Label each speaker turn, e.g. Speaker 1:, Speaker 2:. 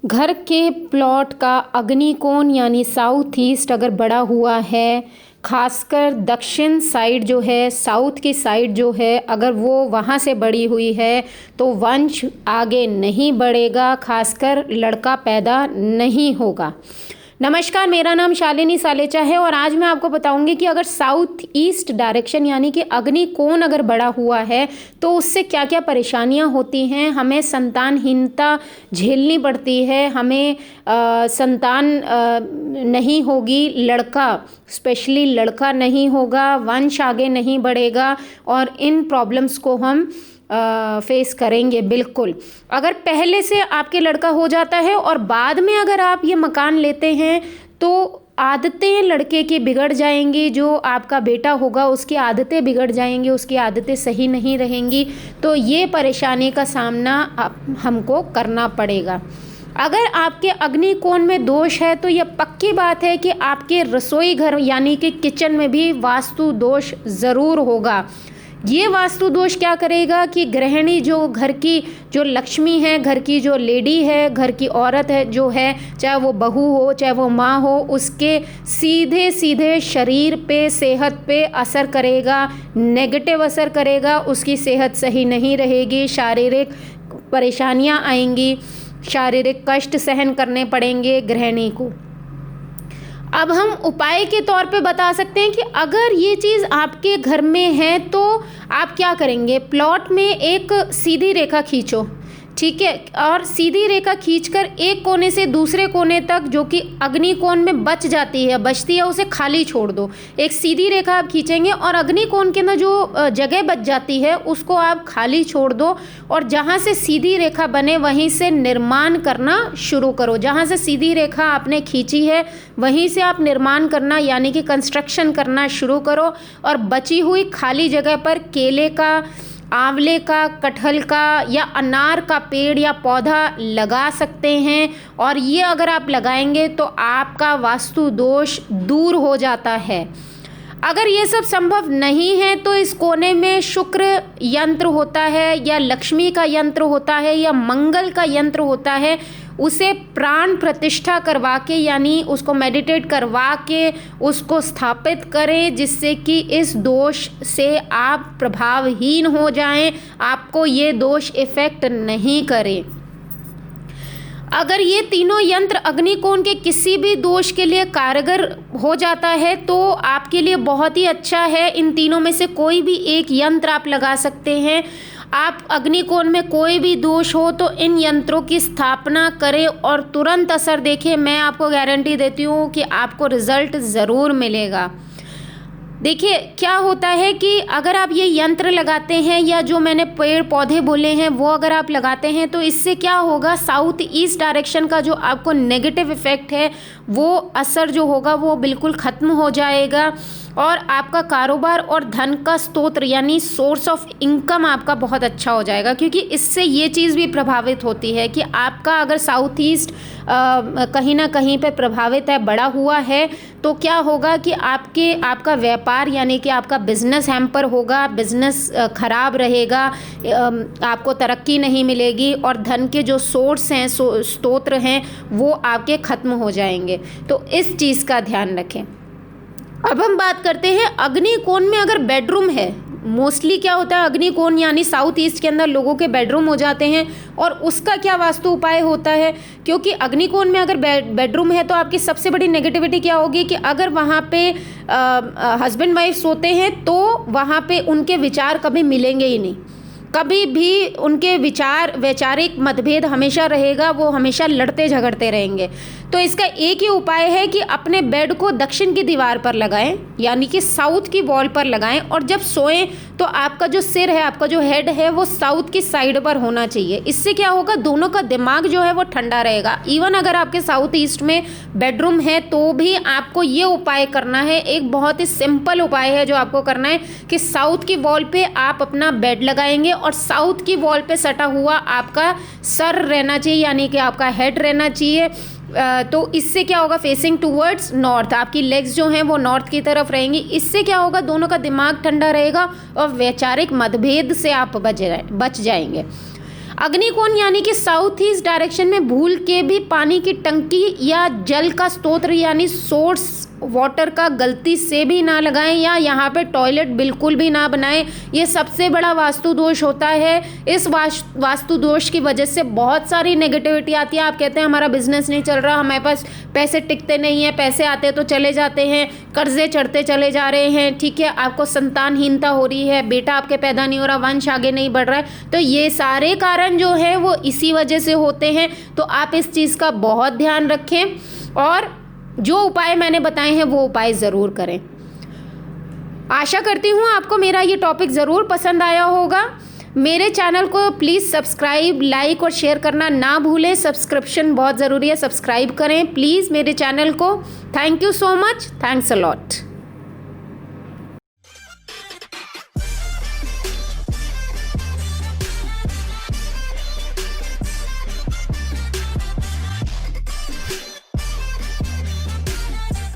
Speaker 1: घर के प्लॉट का अग्निकोण यानी साउथ ईस्ट अगर बढ़ा हुआ है, खासकर दक्षिण साइड जो है, साउथ की साइड जो है, अगर वो वहाँ से बढ़ी हुई है तो वंश आगे नहीं बढ़ेगा, खासकर लड़का पैदा नहीं होगा। नमस्कार, मेरा नाम शालिनी सालेचा है और आज मैं आपको बताऊंगी कि अगर साउथ ईस्ट डायरेक्शन यानी कि अग्निकोण अगर बढ़ा हुआ है तो उससे क्या क्या परेशानियां होती हैं। हमें संतानहीनता झेलनी पड़ती है, हमें संतान नहीं होगी, लड़का स्पेशली लड़का नहीं होगा, वंश आगे नहीं बढ़ेगा और इन प्रॉब्लम्स को हम फेस करेंगे। बिल्कुल, अगर पहले से आपके लड़का हो जाता है और बाद में अगर आप ये मकान लेते हैं तो आदतें लड़के की बिगड़ जाएंगी, जो आपका बेटा होगा उसकी आदतें बिगड़ जाएंगी, उसकी आदतें सही नहीं रहेंगी, तो ये परेशानी का सामना हमको करना पड़ेगा। अगर आपके अग्निकोण में दोष है तो यह पक्की बात है कि आपके रसोई घर यानी कि किचन में भी वास्तु दोष ज़रूर होगा। ये वास्तु दोष क्या करेगा कि गृहिणी जो घर की जो लक्ष्मी है, घर की जो लेडी है, घर की औरत है जो है, चाहे वो बहू हो चाहे वो माँ हो, उसके सीधे सीधे शरीर पे, सेहत पे असर करेगा, नेगेटिव असर करेगा। उसकी सेहत सही नहीं रहेगी, शारीरिक परेशानियाँ आएंगी, शारीरिक कष्ट सहन करने पड़ेंगे गृहिणी को। अब हम उपाय के तौर पे बता सकते हैं कि अगर ये चीज़ आपके घर में है तो आप क्या करेंगे। प्लॉट में एक सीधी रेखा खींचो, ठीक है, और सीधी रेखा खींचकर एक कोने से दूसरे कोने तक जो कि अग्निकोण में बचती है उसे खाली छोड़ दो। एक सीधी रेखा आप खींचेंगे और अग्निकोण के अंदर जो जगह बच जाती है उसको आप खाली छोड़ दो और जहाँ से सीधी रेखा बने वहीं से निर्माण करना शुरू करो। जहाँ से सीधी रेखा आपने खींची है वहीं से आप निर्माण करना यानी कि कंस्ट्रक्शन करना शुरू करो और बची हुई खाली जगह पर केले का, आंवले का, कटहल का या अनार का पेड़ या पौधा लगा सकते हैं और ये अगर आप लगाएंगे तो आपका वास्तु दोष दूर हो जाता है। अगर ये सब संभव नहीं है तो इस कोने में शुक्र यंत्र होता है या लक्ष्मी का यंत्र होता है या मंगल का यंत्र होता है, उसे प्राण प्रतिष्ठा करवा के यानी उसको मेडिटेट करवा के उसको स्थापित करें, जिससे कि इस दोष से आप प्रभावहीन हो जाएं, आपको ये दोष इफेक्ट नहीं करे। अगर ये तीनों यंत्र अग्निकोण के किसी भी दोष के लिए कारगर हो जाता है तो आपके लिए बहुत ही अच्छा है। इन तीनों में से कोई भी एक यंत्र आप लगा सकते हैं। आप अग्निकोण में कोई भी दोष हो तो इन यंत्रों की स्थापना करें और तुरंत असर देखें। मैं आपको गारंटी देती हूँ कि आपको रिजल्ट ज़रूर मिलेगा। देखिए क्या होता है कि अगर आप ये यंत्र लगाते हैं या जो मैंने पेड़ पौधे बोले हैं वो अगर आप लगाते हैं तो इससे क्या होगा, साउथ ईस्ट डायरेक्शन का जो आपको नेगेटिव इफेक्ट है वो असर जो होगा वो बिल्कुल ख़त्म हो जाएगा और आपका कारोबार और धन का स्रोत यानी सोर्स ऑफ इनकम आपका बहुत अच्छा हो जाएगा। क्योंकि इससे ये चीज़ भी प्रभावित होती है कि आपका अगर साउथ ईस्ट कहीं ना कहीं पे प्रभावित है, बढ़ा हुआ है, तो क्या होगा कि आपका व्यापार यानी कि आपका बिजनेस हैम्पर होगा, बिजनेस खराब रहेगा, आपको तरक्की नहीं मिलेगी और धन के जो सोर्स हैं, स्रोत हैं, वो आपके ख़त्म हो जाएंगे। तो इस चीज़ का ध्यान रखें। अब हम बात करते हैं अग्निकोण में अगर बेडरूम है। मोस्टली क्या होता है, अग्निकोण यानी साउथ ईस्ट के अंदर लोगों के बेडरूम हो जाते हैं और उसका क्या वास्तु उपाय होता है। क्योंकि अग्निकोण में अगर बेडरूम है तो आपकी सबसे बड़ी नेगेटिविटी क्या होगी कि अगर वहाँ पे हस्बैंड वाइफ सोते हैं तो वहाँ पे उनके विचार कभी मिलेंगे ही नहीं, कभी भी उनके वैचारिक मतभेद हमेशा रहेगा, वो हमेशा लड़ते झगड़ते रहेंगे। तो इसका एक ही उपाय है कि अपने बेड को दक्षिण की दीवार पर लगाएं यानी कि साउथ की वॉल पर लगाएं और जब सोएं तो आपका जो सिर है, आपका जो हेड है वो साउथ की साइड पर होना चाहिए। इससे क्या होगा, दोनों का दिमाग जो है वो ठंडा रहेगा। इवन अगर आपके साउथ ईस्ट में बेडरूम है तो भी आपको ये उपाय करना है। एक बहुत ही सिंपल उपाय है जो आपको करना है कि साउथ की वॉल पे आप अपना बेड लगाएंगे और साउथ की वॉल पे सटा हुआ आपका सर रहना चाहिए यानी कि आपका हेड रहना चाहिए। तो इससे क्या होगा, फेसिंग टूवर्ड्स नॉर्थ, आपकी लेग्स जो हैं वो नॉर्थ की तरफ रहेंगी। इससे क्या होगा, दोनों का दिमाग ठंडा रहेगा और वैचारिक मतभेद से आप बच जाएंगे। अग्निकोण यानी कि साउथ ईस्ट डायरेक्शन में भूल के भी पानी की टंकी या जल का स्रोत यानी सोर्स वाटर का गलती से भी ना लगाएं या यहाँ पे टॉयलेट बिल्कुल भी ना बनाएं। ये सबसे बड़ा वास्तु दोष होता है। इस वास्तु दोष की वजह से बहुत सारी नेगेटिविटी आती है। आप कहते हैं हमारा बिजनेस नहीं चल रहा, हमारे पास पैसे टिकते नहीं हैं, पैसे आते तो चले जाते हैं, कर्जे चढ़ते चले जा रहे हैं, ठीक है, आपको संतानहीनता हो रही है, बेटा आपके पैदा नहीं हो रहा, वंश आगे नहीं बढ़ रहा है। तो ये सारे कारण जो है वो इसी वजह से होते हैं। तो आप इस चीज़ का बहुत ध्यान रखें और जो उपाय मैंने बताए हैं वो उपाय ज़रूर करें। आशा करती हूँ आपको मेरा ये टॉपिक ज़रूर पसंद आया होगा। मेरे चैनल को प्लीज़ सब्सक्राइब, लाइक और शेयर करना ना भूलें। सब्सक्रिप्शन बहुत ज़रूरी है, सब्सक्राइब करें प्लीज़ मेरे चैनल को। Thank you so much, thanks a lot.